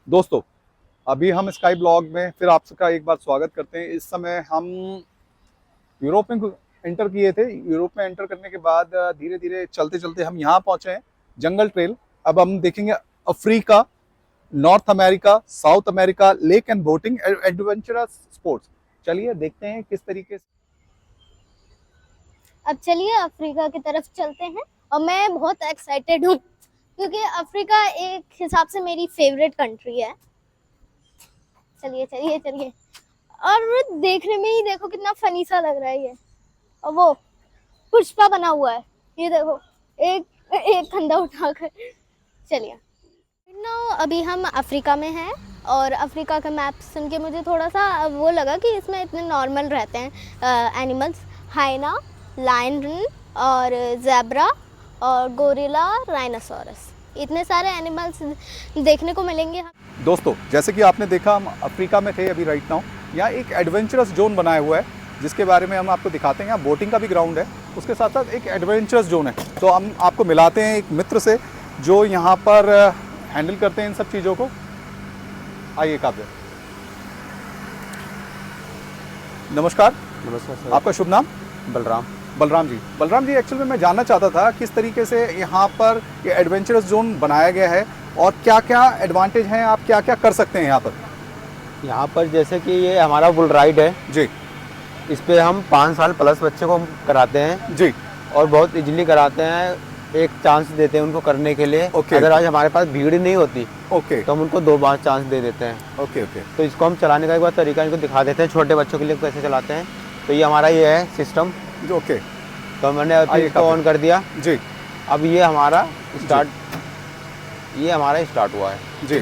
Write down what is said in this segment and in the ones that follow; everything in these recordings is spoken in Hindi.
दोस्तों, अभी हम स्काई ब्लॉग में फिर आपका एक बार स्वागत करते हैं। इस समय हम यूरोप में एंटर किए थे। यूरोप में एंटर करने के बाद धीरे धीरे चलते चलते हम यहाँ पहुंचे हैं, जंगल ट्रेल। अब हम देखेंगे Africa, north America, south America, lake and boating, adventurous sports. चलिए देखते हैं किस तरीके से। अब चलिए अफ्रीका की तरफ चलते हैं और मैं बहुत एक्साइटेड हूँ क्योंकि अफ्रीका एक हिसाब से मेरी फेवरेट कंट्री है। चलिए चलिए चलिए। और देखने में ही देखो कितना फनी सा लग रहा है ये। और वो पुष्पा बना हुआ है, ये देखो, एक एक कंधा उठाकर। चलिए अभी हम अफ्रीका में हैं और अफ्रीका का मैप सुन के मुझे थोड़ा सा वो लगा कि इसमें इतने नॉर्मल रहते हैं एनिमल्स। हाइना, लायन और ज़ेब्रा और गोरिल्ला, राइनोसोरस, इतने सारे एनिमल्स देखने को मिलेंगे। दोस्तों, जैसे कि आपने देखा, हम अफ्रीका में थे अभी राइट नाउ। यहाँ एक एडवेंचरस जोन बनाया हुआ है जिसके बारे में हम आपको दिखाते हैं। यहाँ बोटिंग का भी ग्राउंड है, उसके साथ साथ एक एडवेंचरस जोन है। तो हम आपको मिलाते हैं एक मित्र से जो यहाँ पर हैंडल करते हैं इन सब चीज़ों को। आइए काव्य। नमस्कार। नमस्कार सर। आपका शुभ नाम? बलराम। बलराम जी। बलराम जी, एक्चुअली में मैं जानना चाहता था किस तरीके से यहाँ पर ये एडवेंचरस जोन बनाया गया है और क्या क्या एडवांटेज हैं, आप क्या क्या कर सकते हैं यहाँ पर। यहाँ पर जैसे कि ये हमारा बुल राइड है जी इस पे हम 5 साल प्लस बच्चे को हम कराते हैं जी। और बहुत इजीली कराते हैं, एक चांस देते हैं उनको करने के लिए। ओके। अगर आज हमारे पास भीड़ नहीं होती ओके तो हम उनको 2 बार चांस दे देते हैं। Okay okay. तो इसको हम चलाने का एक बार तरीका इनको दिखा देते हैं, छोटे बच्चों के लिए कैसे चलाते हैं। तो ये हमारा ये है सिस्टम। ओके। तो मैंने इसको ऑन कर दिया जी। अब ये हमारा स्टार्ट हुआ है जी।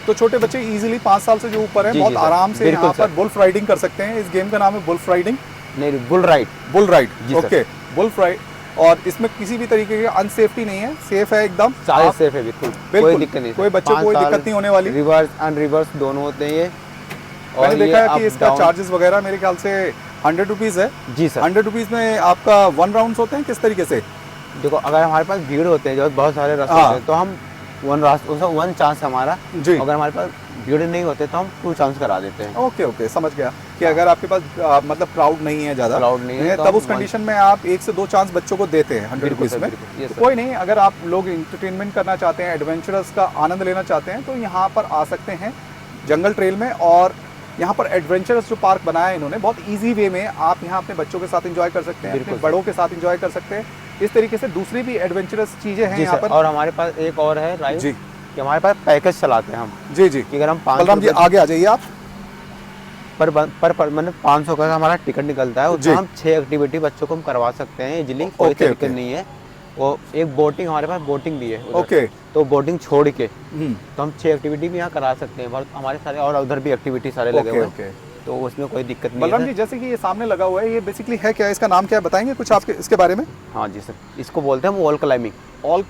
तो छोटे बच्चे इजीली 5 साल से जो ऊपर है जी, बहुत जी सर। आराम से बिल्कुल यहाँ पर सर। बुल्फ राइडिंग कर सकते हैं। इस गेम का नाम है बुल्फ राइडिंग। नहीं, बुल राइड। Bull ride. जी सर। Okay, bull ride. और इसमें किसी भी तरीके की अनसेफ्टी नहीं है, सेफ है एकदम। सारे आप- सेफ है, बिल्कुल बिल्कुल, कोई दिक्कत नहीं। कोई बच्चों को कोई दिक्कत नहीं होने वाली। रिवर्स एंड रिवर्स दोनों होते हैं ये। मैंने देखा है कि up, इसका down। चार्जेस वगैरह मेरे ख्याल से 100 रुपीज़ है। जी सर। 100 रुपीज़ में आपका 1 राउंड होते हैं किस तरीके से? देखो, अगर हमारे पास भीड़ होते हैं जो बहुत सारे रास्ते हाँ। होते हैं तो हम 1 चांस हमारा। जी। अगर हमारे पास भीड़ नहीं होते तो हम 2 चांस करा देते हैं। ओके ओके, समझ गया कि अगर आपके पास मतलब क्राउड नहीं है ज़्यादा, Crowd नहीं है, तो तब हम उस कंडीशन में आप 1 से 2 चांस बच्चों को देते हैं 100 बिल्कुल रुपीज़ सर, में। बिल्कुल, yes तो सर। कोई नहीं, अगर आप लोग इंटरटेनमेंट करना चाहते हैं, एडवेंचरस का आनंद लेना चाहते हैं तो यहाँ पर आ सकते हैं जंगल ट्रेल में। और यहाँ पर एडवेंचरस जो पार्क बनाया है इन्होंने, बहुत ईजी वे में आप यहाँ अपने बच्चों के साथ एंजॉय कर सकते हैं, अपने बिल्कुल बड़ों के साथ एंजॉय कर सकते हैं। इस तरीके से दूसरी भी एडवेंचरस चीज़ें हैं जी यहाँ सर। पर। और हमारे पास एक और है राइड जी कि हमारे पास पैकेज चलाते हैं हम जी जी। कि अगर हम 500 बलराम जी आगे आ जाइए आप। पर मतलब 500 का हमारा टिकट निकलता है, जी। उसमें हम 6 एक्टिविटी बच्चों को हम करवा सकते हैं इजीली, कोई ओके, दिक्कत ओके। नहीं है। वो एक बोटिंग, हमारे पास बोटिंग भी है उधर। ओके। तो बोटिंग छोड़ के हम्म, तो हम 6 एक्टिविटी भी यहाँ करा सकते हैं। बहुत हमारे सारे और उधर भी एक्टिविटी सारे लगे ओके हुए हैं, ओके। तो उसमें कोई दिक्कत नहीं बलराम है जी, सर। जैसे कि ये सामने लगा हुआ है, ये बेसिकली है क्या, इसका नाम क्या है, बताएंगे कुछ आपके इसके बारे में? हाँ जी सर, इसको बोलते हैं हम wall climbing. All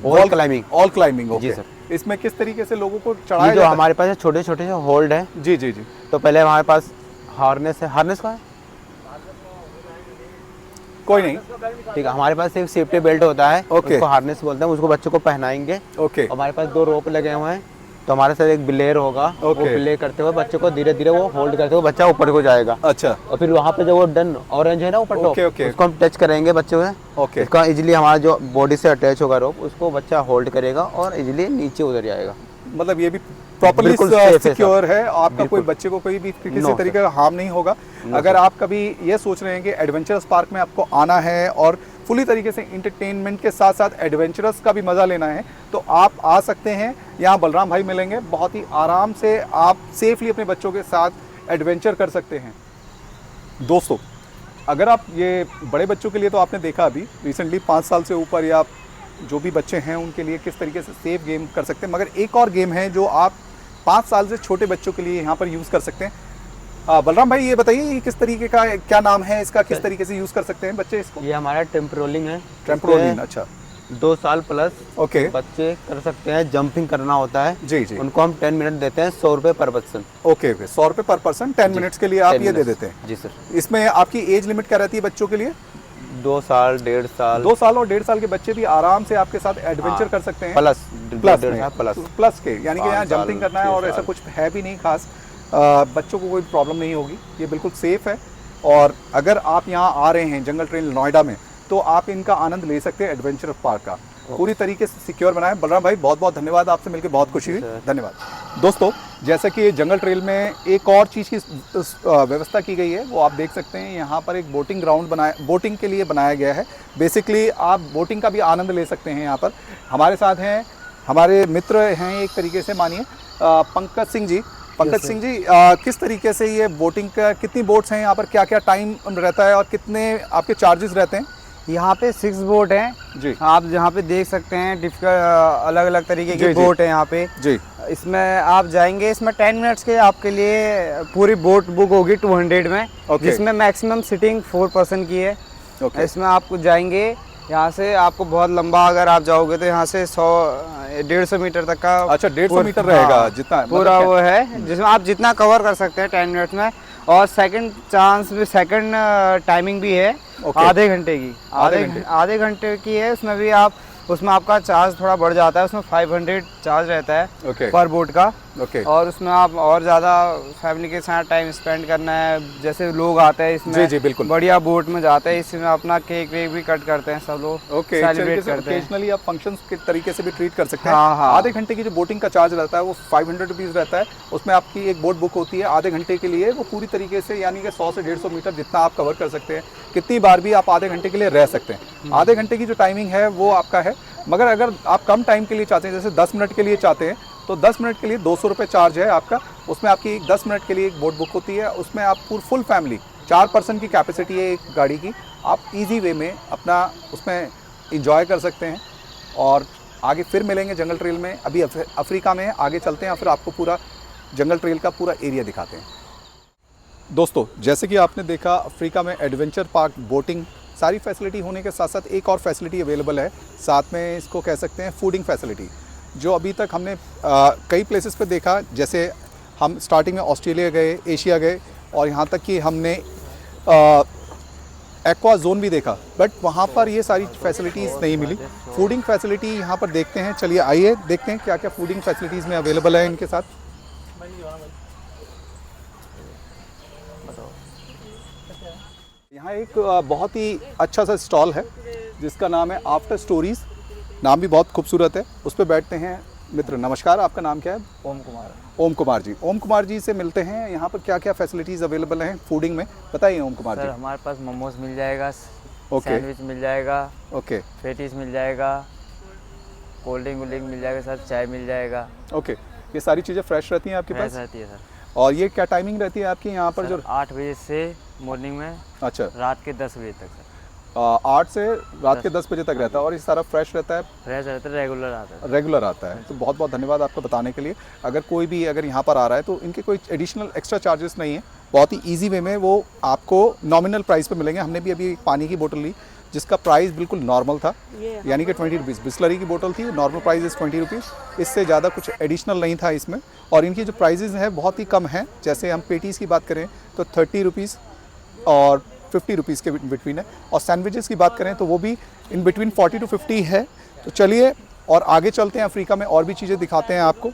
wall climbing. All climbing. Okay जी सर। इसमें किस तरीके से लोगों को ये चढ़ाया जो जाता है? हमारे पास छोटे छोटे से होल्ड है। जी जी जी। तो पहले हमारे पास हार्नेस है, हार्नेस का है, कोई नहीं। ठीक है। हमारे पास एक सेफ्टी बेल्ट होता है, ओके। उसको हार्नेस बोलते हैं, उसको बच्चों को पहनाएंगे। ओके हमारे पास 2 रोप लगे हुए हैं, तो हमारे साथ एक बिलेर होगा, वो ओके। बिले करते हुए बच्चों को धीरे धीरे वो होल्ड करते हुए बच्चा ऊपर को जाएगा। अच्छा। और फिर वहाँ पे जो वो डन ऑरेंज है ना ऊपर ओके, टॉप, ओके। उसको हम टच करेंगे बच्चों में। ओके। इसका इजीली हमारा जो बॉडी से अटैच होगा रोप, उसको बच्चा होल्ड करेगा और इजीली नीचे उतर जाएगा। मतलब ये भी प्रॉपर्ली बिल्कुल safe है सिक्योर है, आपका कोई बिल्कुल। बच्चे को कोई भी किसी No, तरीके का हार्म नहीं होगा। No, अगर sir। आप कभी ये सोच रहे हैं कि एडवेंचरस पार्क में आपको आना है और फुली तरीके से इंटरटेनमेंट के साथ साथ एडवेंचरस का भी मज़ा लेना है, तो आप आ सकते हैं। यहाँ बलराम भाई मिलेंगे, बहुत ही आराम से आप सेफली अपने बच्चों के साथ एडवेंचर कर सकते हैं। दोस्तों, अगर आप ये बड़े बच्चों के लिए तो आपने देखा अभी रिसेंटली 5 साल से ऊपर या जो भी बच्चे हैं उनके लिए किस तरीके से सेफ गेम कर सकते हैं, मगर एक और गेम है जो आप 5 साल से छोटे बच्चों के लिए यहाँ पर यूज़ कर सकते हैं। बलराम भाई, ये बताइए ये किस तरीके का, क्या नाम है इसका, किस तरीके से यूज़ कर सकते हैं बच्चे इसको? ये हमारा टेम्परोलिंग है। ट्रैम्पोलिन। अच्छा। 2 साल प्लस ओके। बच्चे कर सकते हैं, जंपिंग करना होता है। जी जी। उनको हम 10 मिनट देते हैं, 100 रुपये पर पर्सन। ओके ओके, 100 रुपये पर पर्सन 10 मिनट्स के लिए आप 10 ये दे minutes। देते हैं। जी सर। इसमें आपकी एज लिमिट क्या रहती है बच्चों के लिए? 2 साल 1.5 साल 2 साल और 1.5 साल के बच्चे भी आराम से आपके साथ एडवेंचर कर सकते हैं। प्लस प्लस 1.5 में, साल प्लस प्लस के, यानी कि यहाँ 5 साल, जंपिंग करना है 6 और ऐसा साल। कुछ है भी नहीं खास। बच्चों को कोई प्रॉब्लम नहीं होगी, ये बिल्कुल सेफ़ है। और अगर आप यहाँ आ रहे हैं जंगल ट्रेल नोएडा में, तो आप इनका आनंद ले सकते हैं एडवेंचर पार्क का। पूरी तरीके से सिक्योर बनाए। बलराम भाई बहुत बहुत धन्यवाद, आपसे मिलकर बहुत खुशी हुई, धन्यवाद। दोस्तों, जैसा कि जंगल ट्रेल में एक और चीज़ की व्यवस्था की गई है, वो आप देख सकते हैं। यहाँ पर एक बोटिंग ग्राउंड बोटिंग के लिए बनाया गया है। बेसिकली आप बोटिंग का भी आनंद ले सकते हैं यहाँ पर। हमारे साथ हैं, हमारे मित्र हैं एक तरीके से, मानिए पंकज सिंह जी। पंकज सिंह जी, किस तरीके से ये बोटिंग का, कितनी बोट्स हैं यहाँ पर, क्या क्या टाइम रहता है और कितने आपके चार्जेस रहते हैं? यहाँ पे 6 बोट हैं जी। आप जहाँ पे देख सकते हैं। अलग अलग तरीके जी, की जी। बोट है यहाँ पे जी। इसमें आप जाएंगे, इसमें 10 मिनट्स के आपके लिए पूरी बोट बुक होगी 200 में। ओके। जिसमें मैक्सिमम सीटिंग 4 पर्सन की है। ओके। इसमें आपको जाएंगे, यहाँ से आपको बहुत लंबा, अगर आप जाओगे तो यहाँ से 100-150 मीटर तक का। अच्छा, 150 मीटर रहेगा जितना पूरा मतलब वो है, जिसमें आप जितना कवर कर सकते हैं 10 मिनट्स में। और सेकंड चांस भी, सेकंड टाइमिंग भी है आधे घंटे की। आधे घंटे की है। उसमें भी आप, उसमें आपका चार्ज थोड़ा बढ़ जाता है। उसमें 500 चार्ज रहता है ओके। पर बोट का। ओके। और उसमें आप और ज़्यादा फैमिली के साथ टाइम स्पेंड करना है, जैसे लोग आते हैं इसमें। जी, जी, बिल्कुल। बढ़िया बोट में जाते हैं, इसमें अपना केक वेक भी कट करते हैं सब लोग। ओके, सेलिब्रेट करते हैं। ओकेजनली आप फंक्शंस के तरीके से भी ट्रीट कर सकते हैं। हाँ, हाँ। आधे घंटे की जो बोटिंग का चार्ज रहता है वो 500 रुपीज़ रहता है। उसमें आपकी एक बोट बुक होती है आधे घंटे के लिए। वो पूरी तरीके से, यानी कि 100 से 150 मीटर जितना आप कवर कर सकते हैं, कितनी बार भी आप आधे घंटे के लिए रह सकते हैं। आधे घंटे की जो टाइमिंग है वो आपका है। मगर अगर आप कम टाइम के लिए चाहते हैं, जैसे 10 मिनट के लिए चाहते हैं, तो 10 मिनट के लिए 200 रुपये चार्ज है आपका। उसमें आपकी 10 मिनट के लिए एक बोट बुक होती है। उसमें आप फुल फैमिली, 4 पर्सन की कैपेसिटी है एक गाड़ी की, आप इजी वे में अपना उसमें इंजॉय कर सकते हैं। और आगे फिर मिलेंगे जंगल ट्रेल में। अभी अफ्रीका में आगे चलते हैं, फिर आपको पूरा जंगल ट्रेल का पूरा एरिया दिखाते हैं। दोस्तों, जैसे कि आपने देखा, अफ्रीका में एडवेंचर पार्क, बोटिंग, सारी फैसिलिटी होने के साथ साथ एक और फैसिलिटी अवेलेबल है। साथ में इसको कह सकते हैं फूडिंग फैसिलिटी, जो अभी तक हमने कई प्लेसेस पे देखा। जैसे हम स्टार्टिंग में ऑस्ट्रेलिया गए, एशिया गए, और यहाँ तक कि हमने एक्वा जोन भी देखा, बट वहाँ पर ये सारी फैसिलिटीज़ नहीं मिली। फूडिंग फैसिलिटी यहाँ पर देखते हैं। चलिए आइए देखते हैं क्या क्या फूडिंग फैसिलिटीज़ में अवेलेबल है इनके साथ। यहाँ एक बहुत ही अच्छा सा स्टॉल है जिसका नाम है आफ्टर स्टोरीज़। नाम भी बहुत खूबसूरत है। उस पर बैठते हैं मित्र। नमस्कार, आपका नाम क्या है? ओम कुमार। ओम कुमार जी। ओम कुमार जी से मिलते हैं। यहाँ पर क्या क्या फैसिलिटीज़ अवेलेबल हैं फूडिंग में, बताइए ओम कुमार सर, जी। हमारे पास मोमोज मिल जाएगा, ओके। सैंडविच मिल जाएगा, ओके। पेटीज मिल जाएगा, कोल्ड ड्रिंक मिल जाएगा सर, चाय मिल जाएगा। ओके, ये सारी चीज़ें फ्रेश रहती हैं आपके फ्रेश पास? रहती है सर। और ये क्या टाइमिंग रहती है आपकी यहाँ पर? सर, जो 8 बजे से मॉर्निंग में अच्छा, रात के 10 बजे तक सर 8 से रात के 10 बजे तक रहता है। और ये सारा फ्रेश रहता है, फ्रेश रहता है, रेगुलर आता है। रेगुलर आता है। तो बहुत बहुत धन्यवाद आपका बताने के लिए। अगर कोई भी अगर यहाँ पर आ रहा है तो इनके कोई एडिशनल एक्स्ट्रा चार्जेस नहीं है। बहुत ही ईजी वे में वो आपको नॉमिनल प्राइस पे मिलेंगे। हमने भी अभी पानी की बोतल ली जिसका प्राइस बिल्कुल नॉर्मल था, यानी कि 20 रुपीज़। बिस्लरी की बोतल थी, नॉर्मल प्राइस इज़ 20 रुपीज़। इससे ज़्यादा कुछ एडिशनल नहीं था इसमें। और इनकी जो प्राइजेज़ हैं बहुत ही कम हैं। जैसे हम पेटीज़ की बात करें तो 30 रुपीज़ और 50 रुपीज़ के बिटवीन है। और सैंडविचेस की बात करें तो वो भी इन बिटवीन 40 to 50 है। तो चलिए और आगे चलते हैं, अफ्रीका में और भी चीज़ें दिखाते हैं आपको।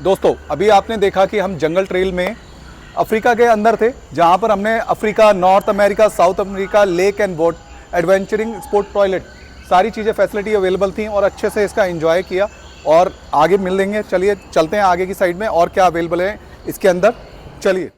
दोस्तों, अभी आपने देखा कि हम जंगल ट्रेल में अफ्रीका के अंदर थे, जहाँ पर हमने Africa, north America, south America, lake and boat, adventuring, sport toilet, सारी चीज़ें फैसिलिटी अवेलेबल थी और अच्छे से इसका एंजॉय किया। और आगे मिल लेंगे। चलिए चलते हैं आगे की साइड में और क्या अवेलेबल है इसके अंदर। चलिए।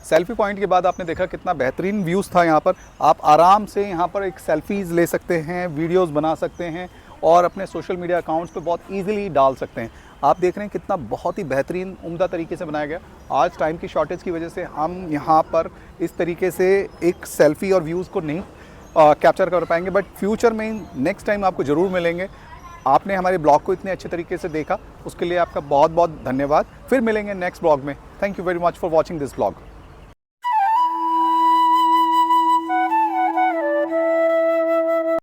सेल्फी पॉइंट के बाद आपने देखा कितना बेहतरीन व्यूज़ था यहाँ पर। आप आराम से यहाँ पर एक सेल्फीज़ ले सकते हैं, वीडियोस बना सकते हैं और अपने सोशल मीडिया अकाउंट्स पे बहुत ईजिली डाल सकते हैं। आप देख रहे हैं कितना बहुत ही बेहतरीन उम्दा तरीके से बनाया गया। आज टाइम की शॉर्टेज की वजह से हम यहाँ पर इस तरीके से एक सेल्फ़ी और व्यूज़ को नहीं कैप्चर कर पाएंगे, बट फ्यूचर में नेक्स्ट टाइम आपको ज़रूर मिलेंगे। आपने हमारे ब्लॉग को इतने अच्छे तरीके से देखा, उसके लिए आपका बहुत बहुत धन्यवाद। फिर मिलेंगे नेक्स्ट ब्लॉग में। Thank you very much for watching this blog.